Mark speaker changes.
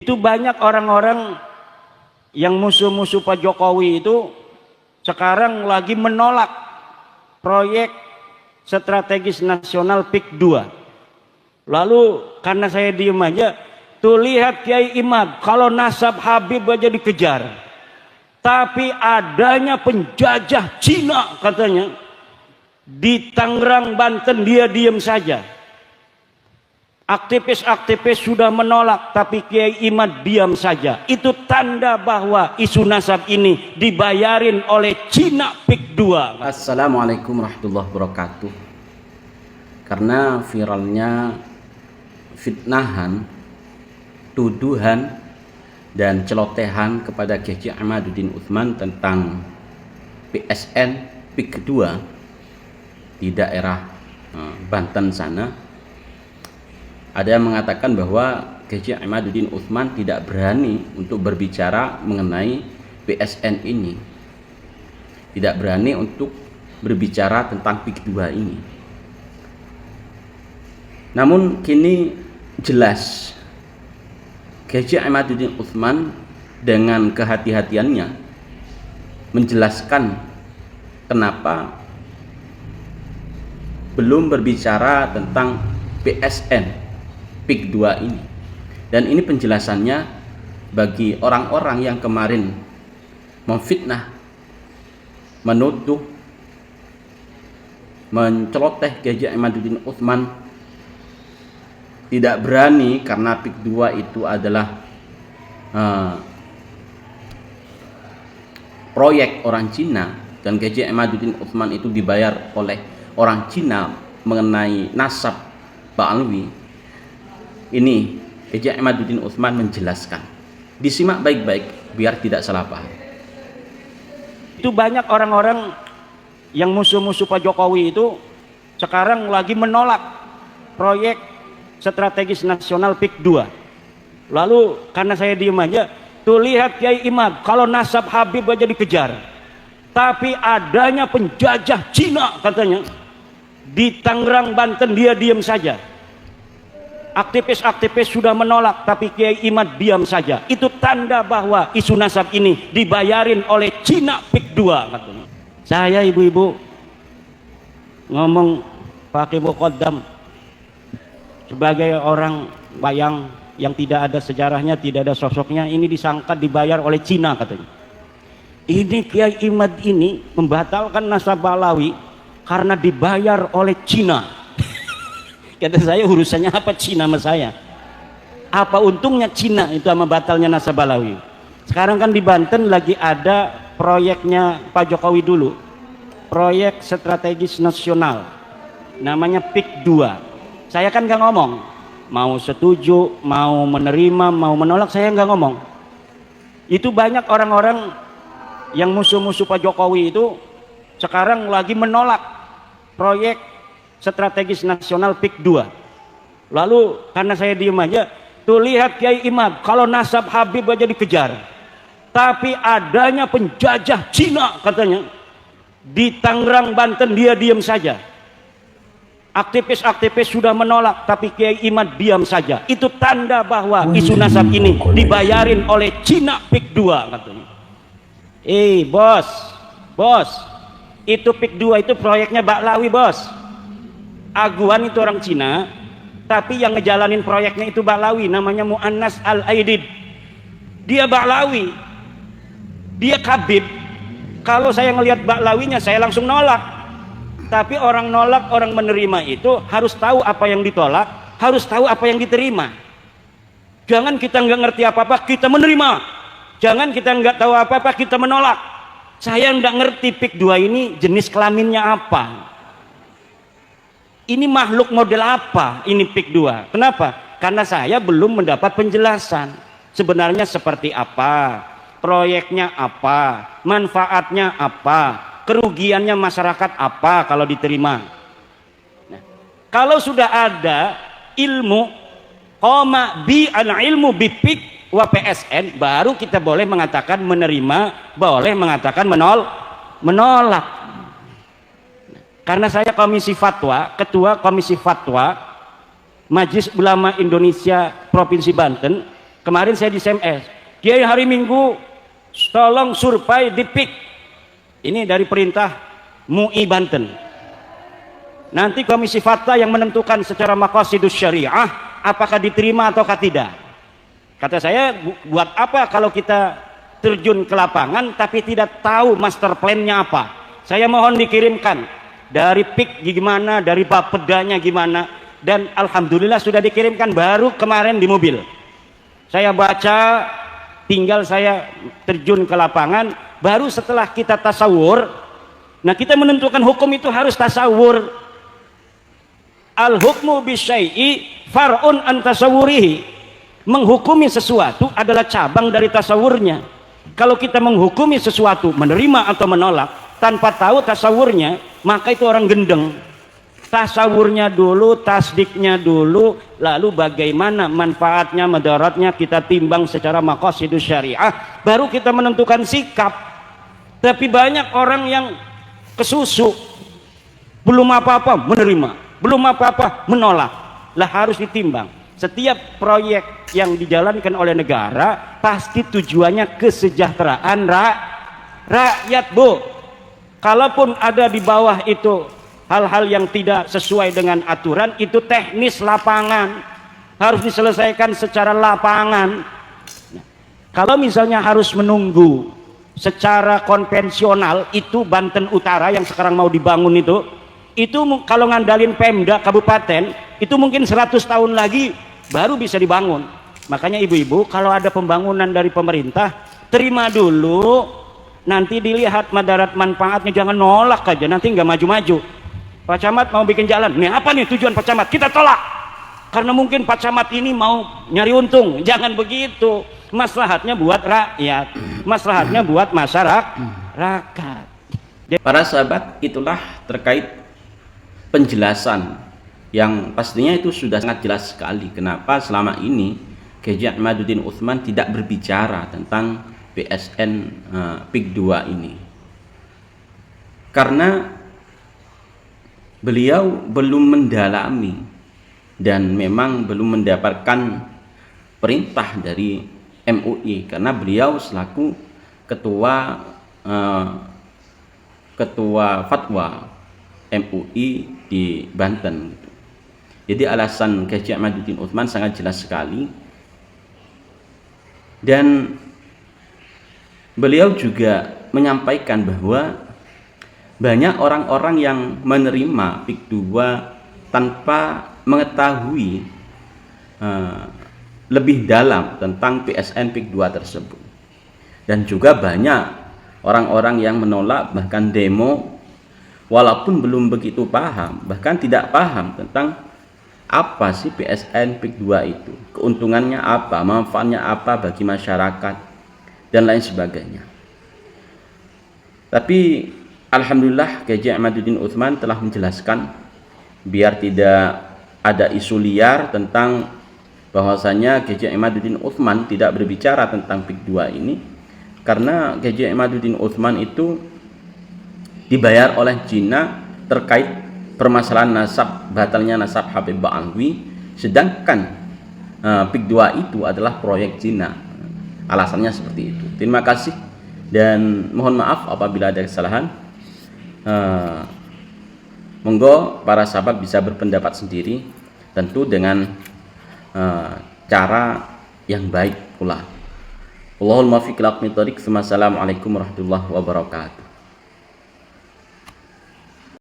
Speaker 1: Itu banyak orang-orang yang musuh-musuh Pak Jokowi itu sekarang lagi menolak proyek strategis nasional PIK 2. Lalu karena saya diem aja, tuh lihat Kiai Imad, kalau nasab Habib aja dikejar. Tapi adanya penjajah Cina katanya di Tangerang, Banten, dia diem saja. Aktivis-aktivis sudah menolak, tapi Kiai Imad diam saja. Itu tanda bahwa isu nasab ini dibayarin oleh Cina PIK 2.
Speaker 2: Assalamualaikum warahmatullahi wabarakatuh. Karena viralnya fitnahan, tuduhan, dan celotehan kepada Kiai Imaduddin Utsman tentang PSN PIK 2 di daerah Banten sana, ada yang mengatakan bahwa Kiai Imaduddin Utsman tidak berani untuk berbicara mengenai PSN ini, tidak berani untuk berbicara tentang PIK 2 ini. Namun kini jelas Kiai Imaduddin Utsman dengan kehati-hatiannya menjelaskan kenapa belum berbicara tentang PSN PIK 2 ini. Dan ini penjelasannya bagi orang-orang yang kemarin memfitnah, menuduh, menceloteh Kiai Imaduddin Utsman tidak berani karena PIK 2 itu adalah proyek orang Cina, dan Kiai Imaduddin Utsman itu dibayar oleh orang Cina mengenai nasab Ba'alwi. Ini Kiai Imaduddin Utsman menjelaskan. Disimak baik-baik biar tidak salah paham.
Speaker 1: Itu banyak orang-orang yang musuh-musuh Pak Jokowi itu sekarang lagi menolak proyek strategis nasional PIK 2. Lalu karena saya diem aja, tuh lihat Kiai Imad, kalau nasab Habib aja dikejar. Tapi adanya penjajah Cina katanya di Tangerang, Banten, dia diem saja. Aktivis-aktivis sudah menolak, tapi Kiai Imad diam saja. Itu tanda bahwa isu nasab ini dibayarin oleh Cina PIK 2 katanya. Saya ibu-ibu ngomong pakai muqaddam sebagai orang bayang yang tidak ada sejarahnya, tidak ada sosoknya, ini disangka dibayar oleh Cina katanya. Ini Kiai Imad ini membatalkan nasab Ba'alawi karena dibayar oleh Cina. Kata saya, urusannya apa Cina sama saya? Apa untungnya Cina itu sama batalnya nasab Ba'alawi? Sekarang kan di Banten lagi ada proyeknya Pak Jokowi dulu, proyek strategis nasional, namanya PIK 2. Saya kan nggak ngomong, mau setuju, mau menerima, mau menolak, saya nggak ngomong. Itu banyak orang-orang yang musuh-musuh Pak Jokowi itu sekarang lagi menolak proyek strategis nasional PIK 2. Lalu karena saya diem aja, tuh lihat Kiai Imad, kalau nasab Habib aja dikejar. Tapi adanya penjajah Cina katanya di Tangerang, Banten, dia diem saja. Aktivis-aktivis sudah menolak, tapi Kiai Imad diam saja. Itu tanda bahwa isu nasab ini dibayarin oleh Cina PIK 2 katanya. Bos, itu PIK 2 itu proyeknya Ba'alawi bos. Aguan itu orang Cina, tapi yang ngejalanin proyeknya itu Ba'alawi, namanya Mu'annas Al-Aidid. Dia Ba'alawi, dia Kabib. Kalau saya ngelihat Ba'alawinya, saya langsung nolak. Tapi orang nolak, orang menerima itu harus tahu apa yang ditolak, harus tahu apa yang diterima. Jangan kita nggak ngerti apa-apa kita menerima, jangan kita nggak tahu apa-apa kita menolak. Saya nggak ngerti PIK 2 ini jenis kelaminnya apa, ini makhluk model apa ini PIK 2. Kenapa? Karena saya belum mendapat penjelasan sebenarnya seperti apa, proyeknya apa, manfaatnya apa, kerugiannya masyarakat apa kalau diterima. Nah, kalau sudah ada ilmu ilmu bi PIK wa PSN, baru kita boleh mengatakan menerima, boleh mengatakan menolak. Karena saya komisi fatwa, ketua komisi fatwa Majelis Ulama Indonesia Provinsi Banten, Kemarin saya di SMS, Kiai hari Minggu tolong survei di PIK. Ini dari perintah MUI Banten. Nanti komisi fatwa yang menentukan secara maqasidus syariah apakah diterima ataukah tidak. Kata saya, buat apa kalau kita terjun ke lapangan tapi tidak tahu master plan-nya apa. Saya mohon dikirimkan dari PIK gimana, dari bapedanya gimana, dan alhamdulillah sudah dikirimkan baru kemarin di mobil. Saya baca, tinggal saya terjun ke lapangan, baru setelah kita tasawur. Nah, kita menentukan hukum itu harus tasawur. Al hukmu bisyai'i far'un an tasawurihi. Menghukumi sesuatu adalah cabang dari tasawurnya. Kalau kita menghukumi sesuatu, menerima atau menolak tanpa tahu tasawurnya, maka itu orang gendeng. Tasawurnya dulu, tasdiknya dulu, lalu bagaimana manfaatnya, madaratnya kita timbang secara maqasidus syariah, baru kita menentukan sikap. Tapi banyak orang yang kesusu, belum apa-apa menerima, belum apa-apa menolak. Lah harus ditimbang. Setiap proyek yang dijalankan oleh negara pasti tujuannya kesejahteraan rakyat, Bu. Kalaupun ada di bawah itu hal-hal yang tidak sesuai dengan aturan, itu teknis lapangan, harus diselesaikan secara lapangan. Nah, kalau misalnya harus menunggu secara konvensional, itu Banten Utara yang sekarang mau dibangun itu kalau ngandalin Pemda kabupaten, itu mungkin 100 tahun lagi baru bisa dibangun. Makanya ibu-ibu, kalau ada pembangunan dari pemerintah, terima dulu, nanti dilihat madarat manfaatnya, jangan nolak aja, nanti nggak maju-maju. Pak Camat mau bikin jalan, nih apa nih tujuan Pak Camat? Kita tolak karena mungkin Pak Camat ini mau nyari untung. Jangan begitu, maslahatnya buat rakyat, maslahatnya buat masyarakat.
Speaker 2: Para sahabat, itulah terkait penjelasan yang pastinya itu sudah sangat jelas sekali kenapa selama ini Kiai Imaduddin Utsman tidak berbicara tentang PSN PIK 2 ini, karena beliau belum mendalami dan memang belum mendapatkan perintah dari MUI, karena beliau selaku ketua fatwa MUI di Banten. Jadi alasan Kiai Imaduddin Utsman sangat jelas sekali, dan beliau juga menyampaikan bahwa banyak orang-orang yang menerima PIK 2 tanpa mengetahui lebih dalam tentang PSN PIK 2 tersebut. Dan juga banyak orang-orang yang menolak, bahkan demo, walaupun belum begitu paham, bahkan tidak paham tentang apa sih PSN PIK 2 itu, keuntungannya apa, manfaatnya apa bagi masyarakat, dan lain sebagainya. Tapi alhamdulillah Kiai Imaduddin Utsman telah menjelaskan biar tidak ada isu liar tentang bahwasanya Kiai Imaduddin Utsman tidak berbicara tentang PIK 2 ini, karena Kiai Imaduddin Utsman itu dibayar oleh Cina terkait permasalahan nasab, batalnya nasab Habib Ba'alwi, sedangkan PIK 2 itu adalah proyek Cina. Alasannya seperti itu. Terima kasih dan mohon maaf apabila ada kesalahan. Monggo para sahabat bisa berpendapat sendiri, tentu dengan cara yang baik pula. Wallahul muwaffiq ila aqwamit thoriq. Wassalamualaikum warahmatullahi wabarakatuh.